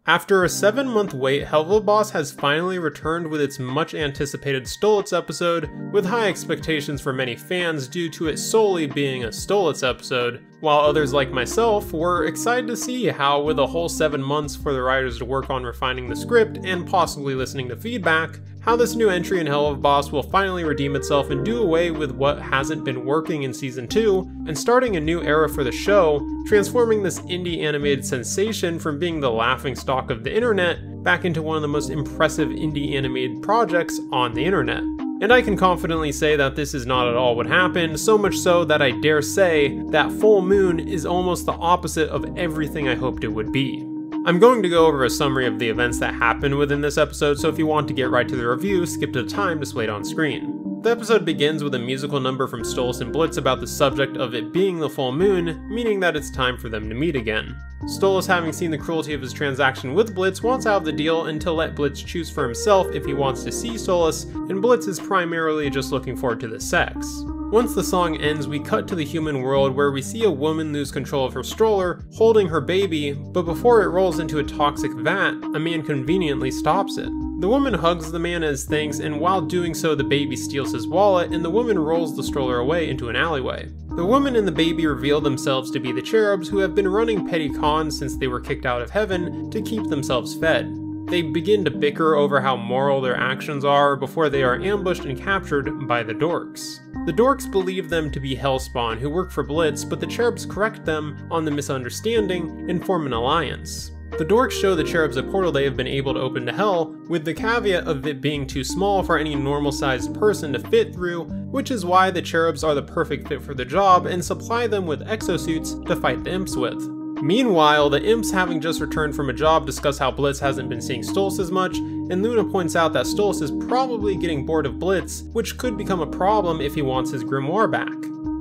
After a 7-month wait, Helluva has finally returned with its much anticipated Stolitz episode, with high expectations for many fans due to it solely being a Stolitz episode, while others like myself were excited to see how, with a whole 7 months for the writers to work on refining the script and possibly listening to feedback, how this new entry in Helluva will finally redeem itself and do away with what hasn't been working in Season 2, and starting a new era for the show, transforming this indie animated sensation from being the laughingstock of the internet back into one of the most impressive indie animated projects on the internet. And I can confidently say that this is not at all what happened, so much so that I dare say that Full Moon is almost the opposite of everything I hoped it would be. I'm going to go over a summary of the events that happened within this episode, so if you want to get right to the review, skip to the time displayed on screen. The episode begins with a musical number from Stolas and Blitz about the subject of it being the full moon, meaning that it's time for them to meet again. Stolas, having seen the cruelty of his transaction with Blitz, wants out of the deal and to let Blitz choose for himself if he wants to see Stolas, and Blitz is primarily just looking forward to the sex. Once the song ends, we cut to the human world where we see a woman lose control of her stroller, holding her baby, but before it rolls into a toxic vat, a man conveniently stops it. The woman hugs the man as thanks, and while doing so the baby steals his wallet and the woman rolls the stroller away into an alleyway. The woman and the baby reveal themselves to be the cherubs who have been running petty cons since they were kicked out of heaven to keep themselves fed. They begin to bicker over how moral their actions are before they are ambushed and captured by the dorks. The dorks believe them to be Hellspawn who work for Blitz, but the cherubs correct them on the misunderstanding and form an alliance. The dorks show the cherubs a portal they have been able to open to hell, with the caveat of it being too small for any normal-sized person to fit through, which is why the cherubs are the perfect fit for the job and supply them with exosuits to fight the imps with. Meanwhile, the imps, having just returned from a job, discuss how Blitz hasn't been seeing Stolas as much, and Luna points out that Stolas is probably getting bored of Blitz, which could become a problem if he wants his grimoire back.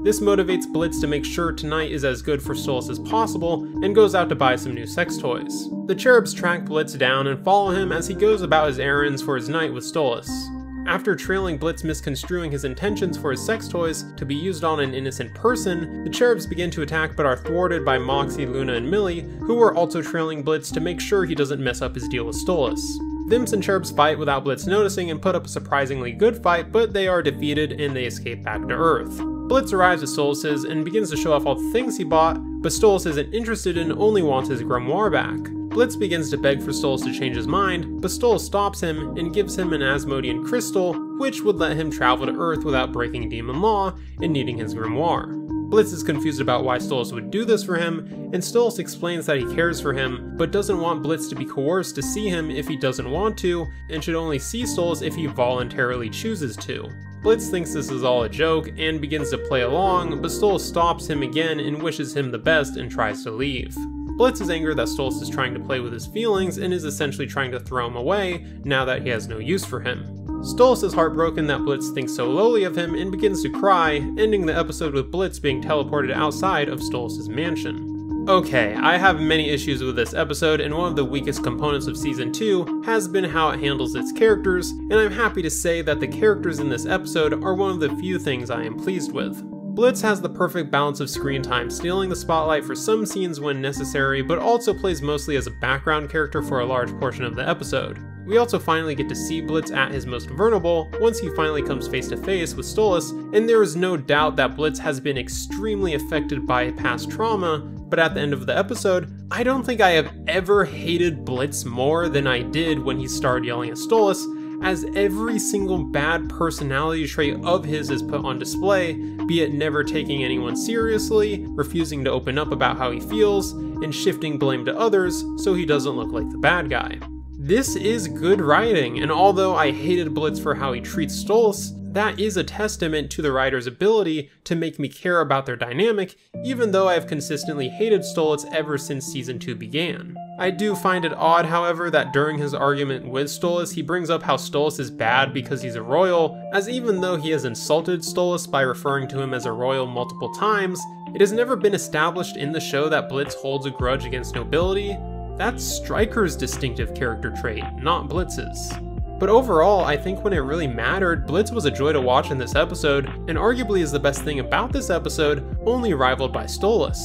This motivates Blitz to make sure tonight is as good for Stolas as possible, and goes out to buy some new sex toys. The cherubs track Blitz down and follow him as he goes about his errands for his night with Stolas. After trailing Blitz misconstruing his intentions for his sex toys to be used on an innocent person, the cherubs begin to attack but are thwarted by Moxie, Luna, and Millie, who are also trailing Blitz to make sure he doesn't mess up his deal with Stolas. The imps and cherubs fight without Blitz noticing and put up a surprisingly good fight, but they are defeated and they escape back to Earth. Blitz arrives at Stolas's and begins to show off all the things he bought, but Stolas isn't interested and only wants his grimoire back. Blitz begins to beg for Stolas to change his mind, but Stolas stops him and gives him an Asmodean crystal, which would let him travel to Earth without breaking demon law and needing his grimoire. Blitz is confused about why Stolas would do this for him, and Stolas explains that he cares for him, but doesn't want Blitz to be coerced to see him if he doesn't want to, and should only see Stolas if he voluntarily chooses to. Blitz thinks this is all a joke and begins to play along, but Stolas stops him again and wishes him the best and tries to leave. Blitz is angry that Stolas is trying to play with his feelings and is essentially trying to throw him away now that he has no use for him. Stolas is heartbroken that Blitz thinks so lowly of him and begins to cry, ending the episode with Blitz being teleported outside of Stolas' mansion. Okay, I have many issues with this episode, and one of the weakest components of Season 2 has been how it handles its characters, and I'm happy to say that the characters in this episode are one of the few things I am pleased with. Blitz has the perfect balance of screen time, stealing the spotlight for some scenes when necessary, but also plays mostly as a background character for a large portion of the episode. We also finally get to see Blitz at his most vulnerable once he finally comes face to face with Stolas, and there is no doubt that Blitz has been extremely affected by past trauma, but at the end of the episode, I don't think I have ever hated Blitz more than I did when he started yelling at Stolas, as every single bad personality trait of his is put on display, be it never taking anyone seriously, refusing to open up about how he feels, and shifting blame to others so he doesn't look like the bad guy. This is good writing, and although I hated Blitz for how he treats Stolas, that is a testament to the writer's ability to make me care about their dynamic, even though I have consistently hated Stolas ever since Season 2 began. I do find it odd, however, that during his argument with Stolas, he brings up how Stolas is bad because he's a royal, as even though he has insulted Stolas by referring to him as a royal multiple times, it has never been established in the show that Blitz holds a grudge against nobility. That's Stryker's distinctive character trait, not Blitz's. But overall, I think when it really mattered, Blitz was a joy to watch in this episode, and arguably is the best thing about this episode, only rivaled by Stolas.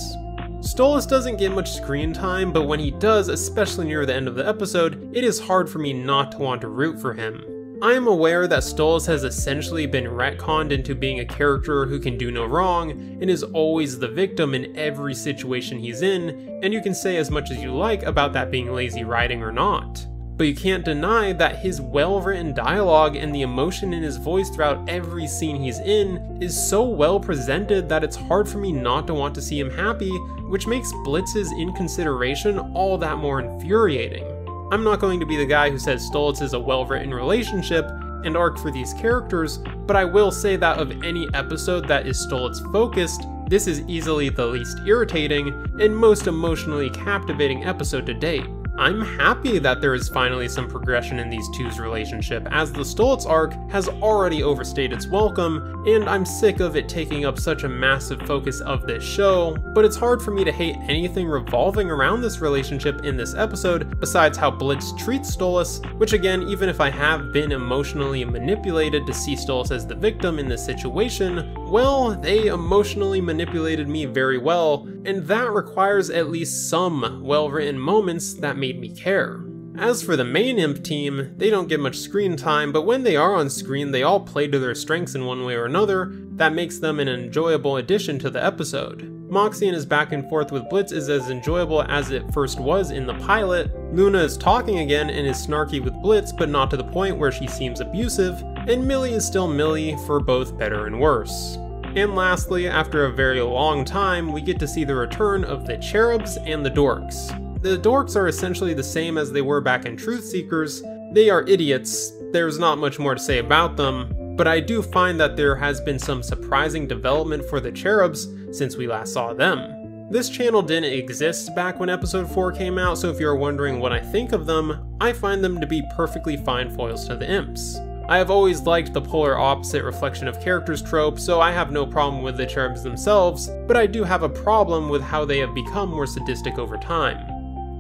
Stolas doesn't get much screen time, but when he does, especially near the end of the episode, it is hard for me not to want to root for him. I am aware that Stolas has essentially been retconned into being a character who can do no wrong and is always the victim in every situation he's in, and you can say as much as you like about that being lazy writing or not. But you can't deny that his well-written dialogue and the emotion in his voice throughout every scene he's in is so well presented that it's hard for me not to want to see him happy, which makes Blitz's inconsideration all that more infuriating. I'm not going to be the guy who says Stolas is a well-written relationship and arc for these characters, but I will say that of any episode that is Stolas focused, this is easily the least irritating and most emotionally captivating episode to date. I'm happy that there is finally some progression in these two's relationship, as the Stolas arc has already overstayed its welcome, and I'm sick of it taking up such a massive focus of this show, but it's hard for me to hate anything revolving around this relationship in this episode besides how Blitz treats Stolas, which again, even if I have been emotionally manipulated to see Stolas as the victim in this situation, well, they emotionally manipulated me very well, and that requires at least some well-written moments that made me care. As for the main imp team, they don't get much screen time, but when they are on screen, they all play to their strengths in one way or another that makes them an enjoyable addition to the episode. Moxie and his back and forth with Blitz is as enjoyable as it first was in the pilot. Luna is talking again and is snarky with Blitz, but not to the point where she seems abusive, and Millie is still Millie for both better and worse. And lastly, after a very long time, we get to see the return of the Cherubs and the Dorks. The Dorks are essentially the same as they were back in Truth Seekers. They are idiots, there's not much more to say about them, but I do find that there has been some surprising development for the Cherubs since we last saw them. This channel didn't exist back when episode 4 came out, so if you're wondering what I think of them, I find them to be perfectly fine foils to the imps. I have always liked the polar opposite reflection of characters trope, so I have no problem with the Cherubs themselves, but I do have a problem with how they have become more sadistic over time.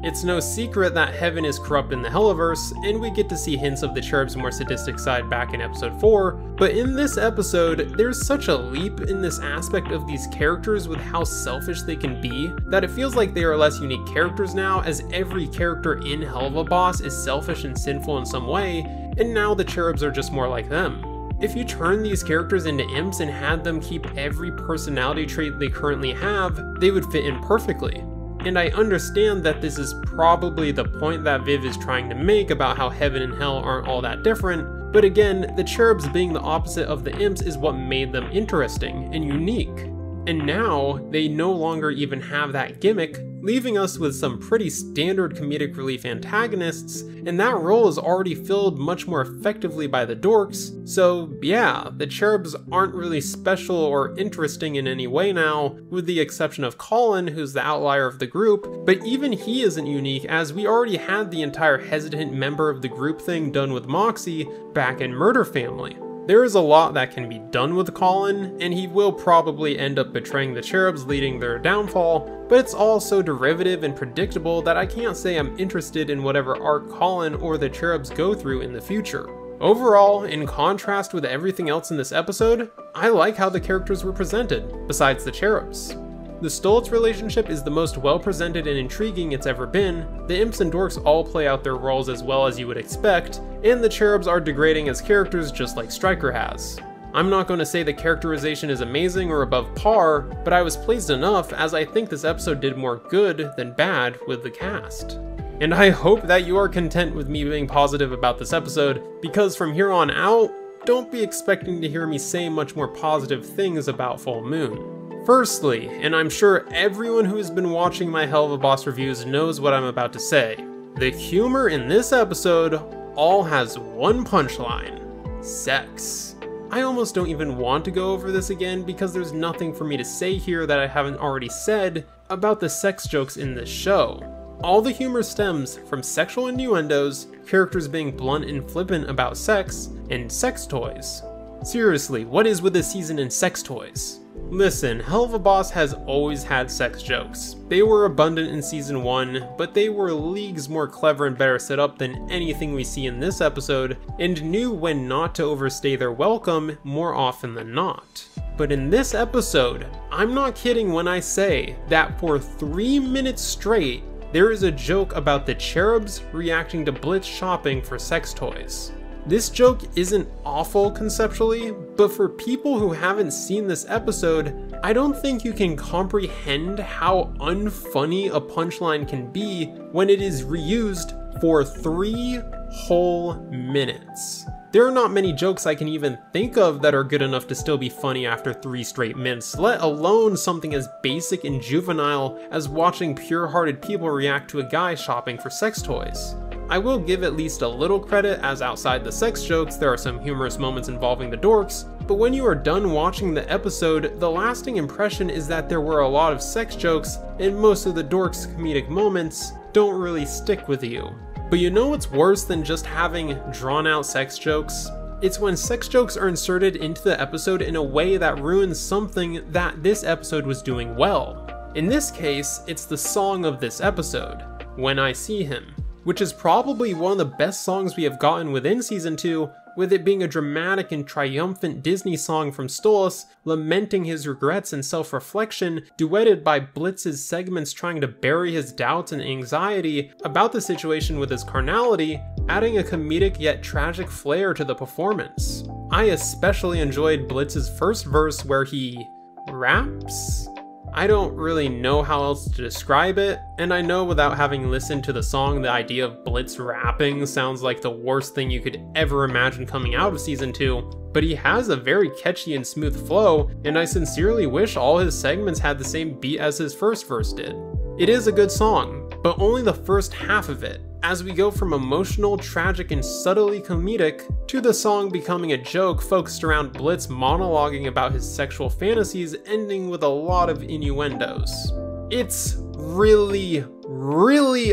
It's no secret that heaven is corrupt in the Helliverse, and we get to see hints of the Cherubs' more sadistic side back in episode 4, but in this episode, there's such a leap in this aspect of these characters with how selfish they can be, that it feels like they are less unique characters now, as every character in Helluva Boss is selfish and sinful in some way, and now the Cherubs are just more like them. If you turn these characters into imps and had them keep every personality trait they currently have, they would fit in perfectly. And I understand that this is probably the point that Viv is trying to make about how heaven and hell aren't all that different, but again, the Cherubs being the opposite of the imps is what made them interesting and unique. And now, they no longer even have that gimmick, leaving us with some pretty standard comedic relief antagonists, and that role is already filled much more effectively by the Dorks, so yeah, the Cherubs aren't really special or interesting in any way now, with the exception of Colin, who's the outlier of the group, but even he isn't unique as we already had the entire hesitant member of the group thing done with Moxie back in Murder Family. There is a lot that can be done with Colin, and he will probably end up betraying the Cherubs, leading their downfall, but it's all so derivative and predictable that I can't say I'm interested in whatever arc Colin or the Cherubs go through in the future. Overall, in contrast with everything else in this episode, I like how the characters were presented, besides the Cherubs. The Stolas relationship is the most well-presented and intriguing it's ever been, the imps and dorks all play out their roles as well as you would expect, and the Cherubs are degrading as characters just like Stryker has. I'm not going to say the characterization is amazing or above par, but I was pleased enough as I think this episode did more good than bad with the cast. And I hope that you are content with me being positive about this episode, because from here on out, don't be expecting to hear me say much more positive things about Full Moon. Firstly, and I'm sure everyone who has been watching my Helluva Boss reviews knows what I'm about to say, the humor in this episode all has one punchline: sex. I almost don't even want to go over this again because there's nothing for me to say here that I haven't already said about the sex jokes in this show. All the humor stems from sexual innuendos, characters being blunt and flippant about sex, and sex toys. Seriously, what is with this season in sex toys? Listen, Helluva Boss has always had sex jokes. They were abundant in season 1, but they were leagues more clever and better set up than anything we see in this episode, and knew when not to overstay their welcome more often than not. But in this episode, I'm not kidding when I say that for 3 minutes straight, there is a joke about the cherubs reacting to Blitz shopping for sex toys. This joke isn't awful conceptually, but for people who haven't seen this episode, I don't think you can comprehend how unfunny a punchline can be when it is reused for 3 whole minutes. There are not many jokes I can even think of that are good enough to still be funny after 3 straight minutes, let alone something as basic and juvenile as watching pure-hearted people react to a guy shopping for sex toys. I will give at least a little credit, as outside the sex jokes there are some humorous moments involving the dorks, but when you are done watching the episode, the lasting impression is that there were a lot of sex jokes and most of the dorks' comedic moments don't really stick with you. But you know what's worse than just having drawn out sex jokes? It's when sex jokes are inserted into the episode in a way that ruins something that this episode was doing well. In this case, it's the song of this episode, When I See Him, which is probably one of the best songs we have gotten within Season 2, with it being a dramatic and triumphant Disney song from Stolas, lamenting his regrets and self-reflection, duetted by Blitz's segments trying to bury his doubts and anxiety about the situation with his carnality, adding a comedic yet tragic flair to the performance. I especially enjoyed Blitz's first verse where he raps? I don't really know how else to describe it, and I know without having listened to the song, the idea of Blitz rapping sounds like the worst thing you could ever imagine coming out of Season 2, but he has a very catchy and smooth flow, and I sincerely wish all his segments had the same beat as his first verse did. It is a good song, but only the first half of it, as we go from emotional, tragic, and subtly comedic to the song becoming a joke focused around Blitz monologuing about his sexual fantasies, ending with a lot of innuendos. It's really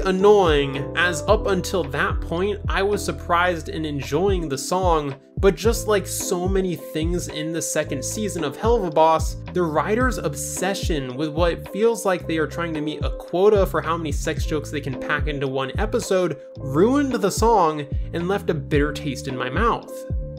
annoying, as up until that point I was surprised and enjoying the song, but just like so many things in the second season of Helluvaboss, the writer's obsession with what feels like they are trying to meet a quota for how many sex jokes they can pack into one episode ruined the song and left a bitter taste in my mouth.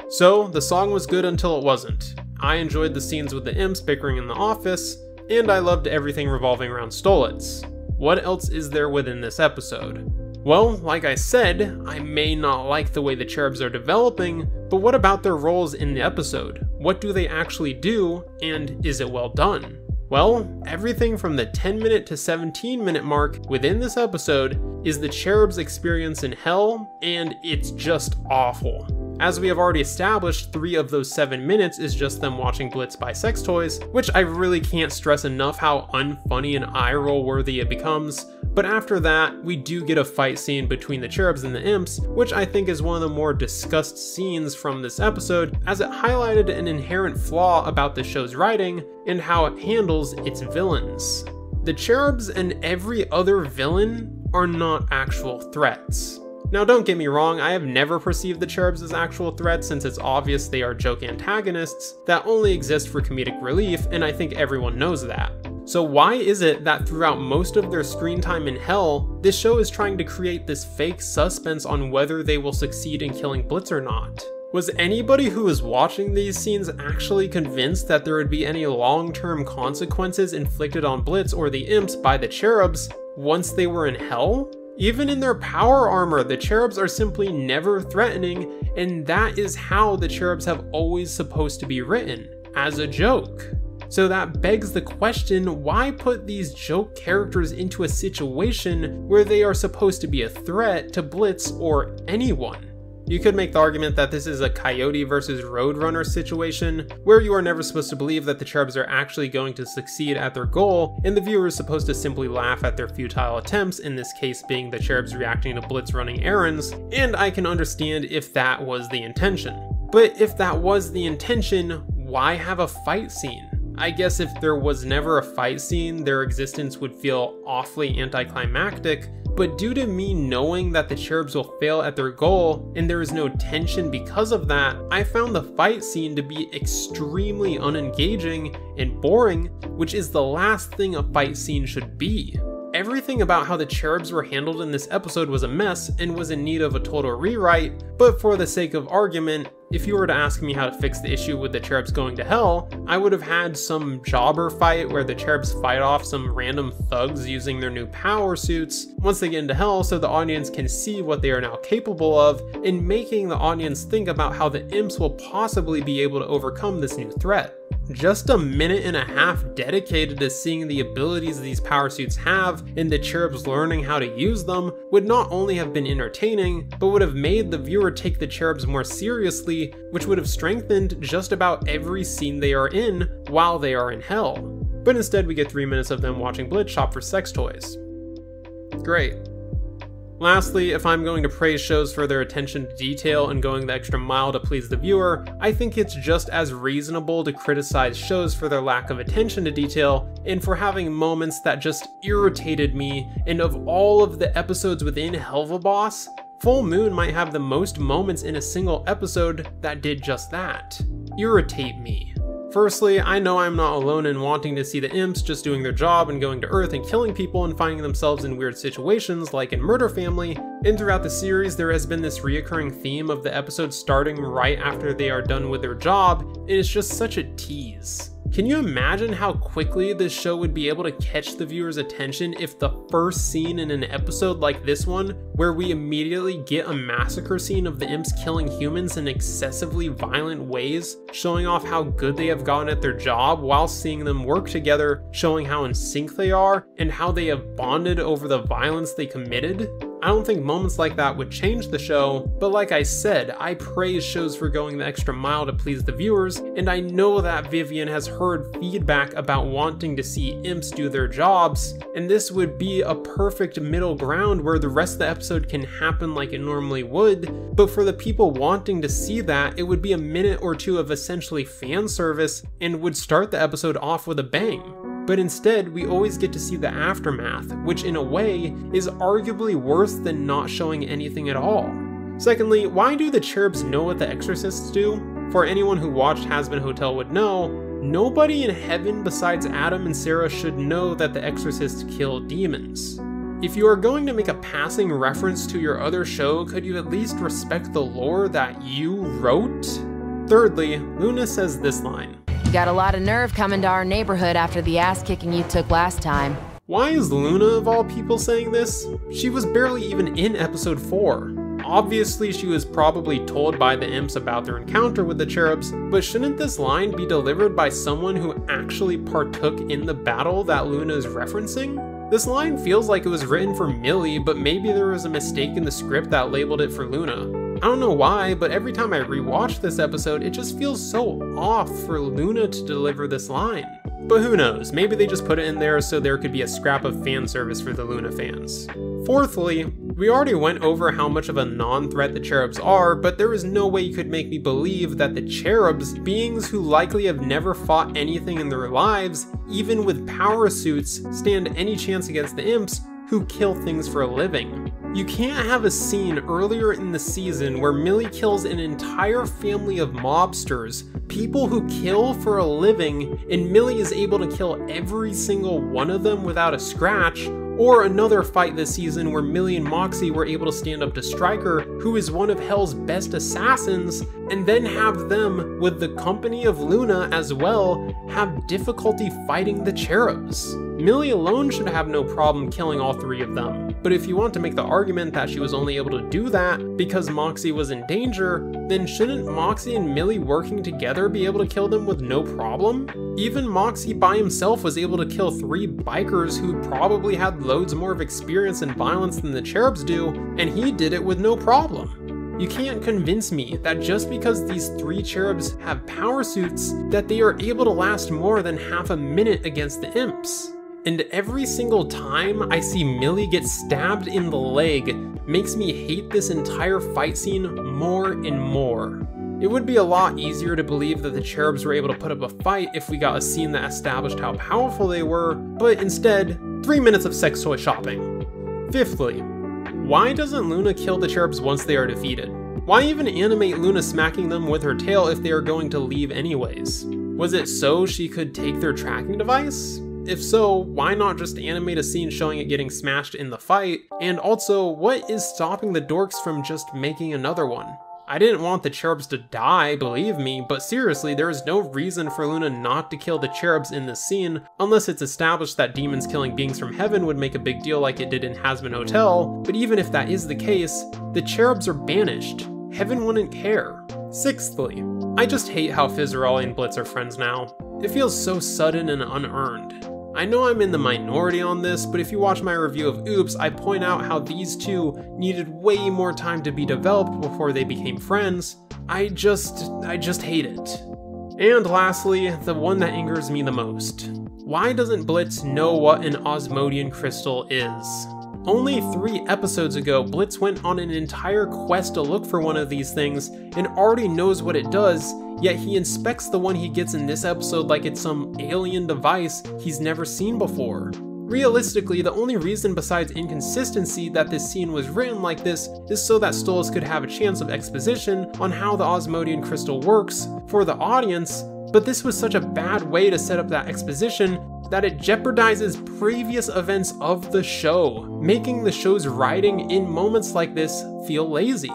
So the song was good until it wasn't. I enjoyed the scenes with the imps bickering in the office, and I loved everything revolving around Stolitz. What else is there within this episode? Well, like I said, I may not like the way the cherubs are developing, but what about their roles in the episode? What do they actually do, and is it well done? Well, everything from the 10-minute to 17-minute mark within this episode is the cherubs' experience in hell, and it's just awful. As we have already established, 3 of those 7 minutes is just them watching Blitz buy sex toys, which I really can't stress enough how unfunny and eye-roll worthy it becomes. But after that, we do get a fight scene between the cherubs and the imps, which I think is one of the more discussed scenes from this episode, as it highlighted an inherent flaw about the show's writing and how it handles its villains. The cherubs and every other villain are not actual threats. Now don't get me wrong, I have never perceived the cherubs as actual threats, since it's obvious they are joke antagonists that only exist for comedic relief, and I think everyone knows that. So why is it that throughout most of their screen time in hell, this show is trying to create this fake suspense on whether they will succeed in killing Blitz or not? Was anybody who was watching these scenes actually convinced that there would be any long-term consequences inflicted on Blitz or the imps by the cherubs once they were in hell? Even in their power armor, the cherubs are simply never threatening, and that is how the cherubs have always supposed to be written, as a joke. So that begs the question, why put these joke characters into a situation where they are supposed to be a threat to Blitz or anyone? You could make the argument that this is a Coyote versus Roadrunner situation, where you are never supposed to believe that the cherubs are actually going to succeed at their goal, and the viewer is supposed to simply laugh at their futile attempts, in this case being the cherubs reacting to Blitz running errands, and I can understand if that was the intention. But if that was the intention, why have a fight scene? I guess if there was never a fight scene, their existence would feel awfully anticlimactic, but due to me knowing that the cherubs will fail at their goal, and there is no tension because of that, I found the fight scene to be extremely unengaging and boring, which is the last thing a fight scene should be. Everything about how the cherubs were handled in this episode was a mess and was in need of a total rewrite, but for the sake of argument, if you were to ask me how to fix the issue with the cherubs going to hell, I would have had some jobber fight where the cherubs fight off some random thugs using their new power suits once they get into hell so the audience can see what they are now capable of, and making the audience think about how the imps will possibly be able to overcome this new threat. Just a minute and a half dedicated to seeing the abilities these power suits have and the cherubs learning how to use them would not only have been entertaining, but would have made the viewer take the cherubs more seriously, which would have strengthened just about every scene they are in while they are in hell. But instead we get 3 minutes of them watching Blitz shop for sex toys. Great. Lastly, if I'm going to praise shows for their attention to detail and going the extra mile to please the viewer, I think it's just as reasonable to criticize shows for their lack of attention to detail and for having moments that just irritated me. And of all of the episodes within Helluva, Full Moon might have the most moments in a single episode that did just that. Irritate me. Firstly, I know I'm not alone in wanting to see the imps just doing their job and going to Earth and killing people and finding themselves in weird situations like in Murder Family, and throughout the series there has been this reoccurring theme of the episodes starting right after they are done with their job, and it's just such a tease. Can you imagine how quickly this show would be able to catch the viewer's attention if the first scene in an episode like this one, where we immediately get a massacre scene of the imps killing humans in excessively violent ways, showing off how good they have gotten at their job while seeing them work together, showing how in sync they are, and how they have bonded over the violence they committed? I don't think moments like that would change the show, but like I said, I praise shows for going the extra mile to please the viewers, and I know that Vivian has heard feedback about wanting to see imps do their jobs, and this would be a perfect middle ground where the rest of the episode can happen like it normally would, but for the people wanting to see that, it would be a minute or two of essentially fan service and would start the episode off with a bang. But instead, we always get to see the aftermath, which in a way is arguably worse than not showing anything at all. Secondly, why do the cherubs know what the exorcists do? For anyone who watched Hazbin Hotel would know, nobody in heaven besides Adam and Sarah should know that the exorcists kill demons. If you are going to make a passing reference to your other show, could you at least respect the lore that you wrote? Thirdly, Luna says this line. You got a lot of nerve coming to our neighborhood after the ass kicking you took last time. Why is Luna of all people saying this? She was barely even in episode 4. Obviously she was probably told by the imps about their encounter with the cherubs, but shouldn't this line be delivered by someone who actually partook in the battle that Luna is referencing? This line feels like it was written for Millie, but maybe there was a mistake in the script that labeled it for Luna. I don't know why, but every time I rewatch this episode, it just feels so off for Luna to deliver this line. But who knows, maybe they just put it in there so there could be a scrap of fan service for the Luna fans. Fourthly, we already went over how much of a non-threat the cherubs are, but there is no way you could make me believe that the cherubs, beings who likely have never fought anything in their lives, even with power suits, stand any chance against the imps who kill things for a living. You can't have a scene earlier in the season where Millie kills an entire family of mobsters, people who kill for a living, and Millie is able to kill every single one of them without a scratch, or another fight this season where Millie and Moxie were able to stand up to Stryker, who is one of Hell's best assassins, and then have them, with the company of Luna as well, have difficulty fighting the cherubs. Millie alone should have no problem killing all 3 of them, but if you want to make the argument that she was only able to do that because Moxie was in danger, then shouldn't Moxie and Millie working together be able to kill them with no problem? Even Moxie by himself was able to kill 3 bikers who probably had loads more of experience in violence than the cherubs do, and he did it with no problem. You can't convince me that just because these 3 cherubs have power suits, that they are able to last more than half a minute against the imps. And every single time I see Millie get stabbed in the leg makes me hate this entire fight scene more and more. It would be a lot easier to believe that the cherubs were able to put up a fight if we got a scene that established how powerful they were, but instead, 3 minutes of sex toy shopping. Fifthly, why doesn't Luna kill the cherubs once they are defeated? Why even animate Luna smacking them with her tail if they are going to leave anyways? Was it so she could take their tracking device? If so, why not just animate a scene showing it getting smashed in the fight? And also, what is stopping the dorks from just making another one? I didn't want the cherubs to die, believe me, but seriously, there is no reason for Luna not to kill the cherubs in this scene, unless it's established that demons killing beings from heaven would make a big deal like it did in Hazbin Hotel, but even if that is the case, the cherubs are banished. Heaven wouldn't care. Sixthly, I just hate how Fizarali and Blitz are friends now. It feels so sudden and unearned. I know I'm in the minority on this, but if you watch my review of Oops, I point out how these two needed way more time to be developed before they became friends. I just hate it. And lastly, the one that angers me the most. Why doesn't Blitz know what an Osmodian crystal is? Only 3 episodes ago, Blitz went on an entire quest to look for one of these things and already knows what it does, yet he inspects the one he gets in this episode like it's some alien device he's never seen before. Realistically, the only reason besides inconsistency that this scene was written like this is so that Stolas could have a chance of exposition on how the Osmodian crystal works for the audience, but this was such a bad way to set up that exposition that it jeopardizes previous events of the show, making the show's writing in moments like this feel lazy.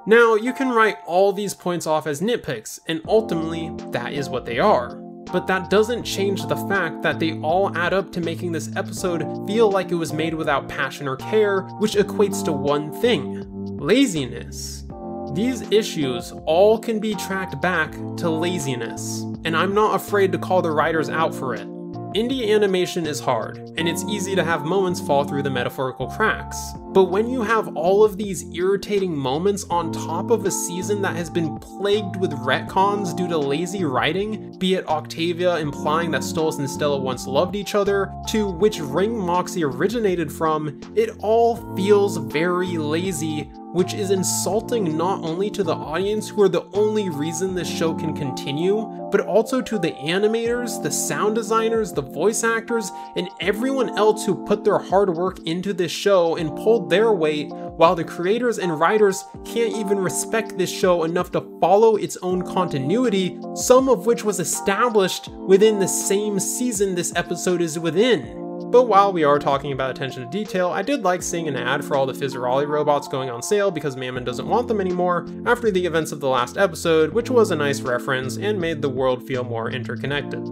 Now, you can write all these points off as nitpicks, and ultimately, that is what they are. But that doesn't change the fact that they all add up to making this episode feel like it was made without passion or care, which equates to one thing: laziness. These issues all can be tracked back to laziness, and I'm not afraid to call the writers out for it. Indie animation is hard, and it's easy to have moments fall through the metaphorical cracks. But when you have all of these irritating moments on top of a season that has been plagued with retcons due to lazy writing, be it Octavia implying that Stolas and Stella once loved each other, to which ring Moxie originated from, it all feels very lazy, which is insulting not only to the audience who are the only reason this show can continue, but also to the animators, the sound designers, the voice actors, and everyone else who put their hard work into this show and pulled their weight, while the creators and writers can't even respect this show enough to follow its own continuity, some of which was established within the same season this episode is within. But while we are talking about attention to detail, I did like seeing an ad for all the Fizarali robots going on sale because Mammon doesn't want them anymore after the events of the last episode, which was a nice reference and made the world feel more interconnected.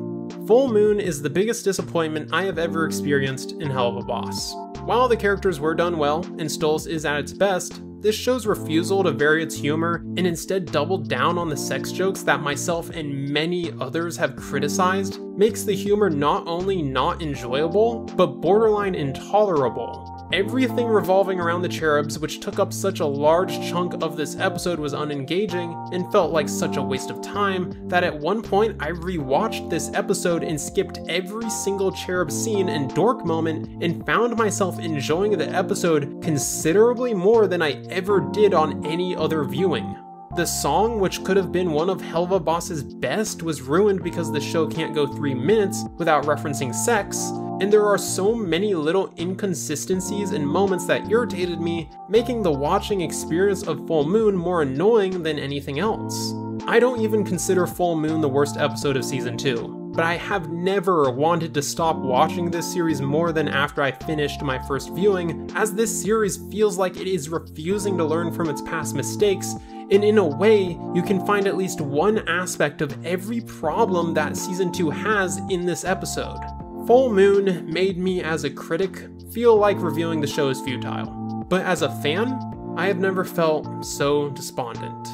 Full Moon is the biggest disappointment I have ever experienced in Helluva Boss. While the characters were done well and Stolas is at its best, this show's refusal to vary its humor and instead doubled down on the sex jokes that myself and many others have criticized makes the humor not only not enjoyable, but borderline intolerable. Everything revolving around the cherubs, which took up such a large chunk of this episode, was unengaging and felt like such a waste of time that at one point I rewatched this episode and skipped every single cherub scene and dork moment and found myself enjoying the episode considerably more than I ever did on any other viewing. The song, which could have been one of Helluva Boss's best, was ruined because the show can't go 3 minutes without referencing sex, and there are so many little inconsistencies and moments that irritated me, making the watching experience of Full Moon more annoying than anything else. I don't even consider Full Moon the worst episode of Season 2, but I have never wanted to stop watching this series more than after I finished my first viewing, as this series feels like it is refusing to learn from its past mistakes, and in a way, you can find at least one aspect of every problem that Season 2 has in this episode. Full Moon made me, as a critic, feel like reviewing the show is futile, but as a fan, I have never felt so despondent.